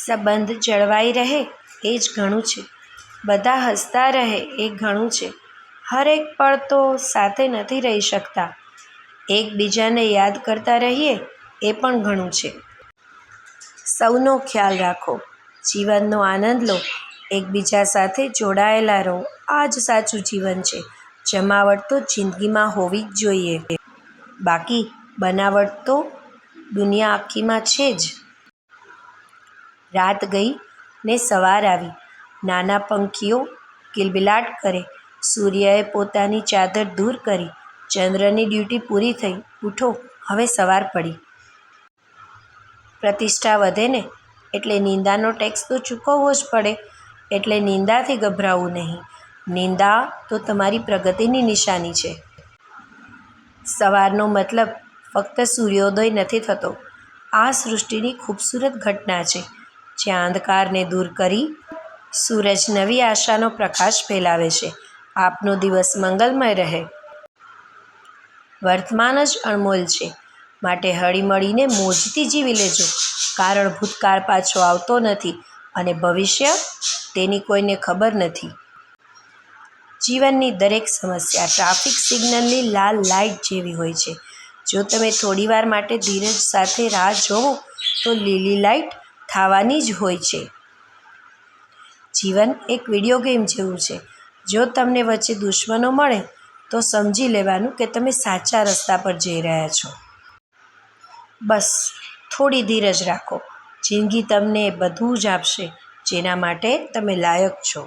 સંબંધ જળવાઈ રહે એ જ ઘણું છે. બધા હસતા રહે એ ઘણું છે. હરેક પળ તો સાથે નથી રહી શકતા. એકબીજાને યાદ કરતા રહીએ એ પણ ઘણું છે. સૌનો ખ્યાલ રાખો, જીવનનો આનંદ લો, એકબીજા સાથે જોડાયેલા રહો. આ જ સાચું જીવન છે. જમાવટ તો જિંદગીમાં હોવી જ જોઈએ, બાકી બનાવટ તો દુનિયા આખીમાં છે જ. રાત ગઈ ને સવાર આવી. નાના પંખીઓ કિલબિલાટ કરે. સૂર્યએ પોતાની ચાદર દૂર કરી. ચંદ્રની ડ્યુટી પૂરી થઈ. ઉઠો, હવે સવાર પડી. પ્રતિષ્ઠા વધે ને એટલે નિંદાનો ટેક્સ તો ચૂકવવો જ પડે. એટલે નિંદાથી ગભરાવું નહીં. નિંદા તો તમારી પ્રગતિની નિશાની છે. સવારનો મતલબ ફક્ત સૂર્યોદય નથી થતો. આ સૃષ્ટિની ખૂબસૂરત ઘટના છે, જ્યાં અંધકારને દૂર કરી સૂરજ નવી આશાનો પ્રકાશ ફેલાવે છે. આપનો દિવસ મંગલમય રહે. વર્તમાન જ અણમોલ છે, માટે હળીમળીને મોજથી જીવી લેજો. કારણ ભૂતકાળ પાછો આવતો નથી અને ભવિષ્ય તેની કોઈને ખબર નથી. જીવનની દરેક સમસ્યા ટ્રાફિક સિગ્નલની લાલ લાઇટ જેવી હોય છે. જો તમે થોડીવાર માટે ધીરજ સાથે રાહ જોવો તો લીલી લાઇટ થવાની જ હોય છે. જીવન એક વિડીયો ગેમ જેવું છે. જો તમને વચ્ચે દુશ્મનો મળે તો સમજી લેવાનું કે તમે સાચા રસ્તા પર જઈ રહ્યા છો. બસ થોડી ધીરજ રાખો. જિંદગી તમને બધું જ આપશે જેના માટે તમે લાયક છો.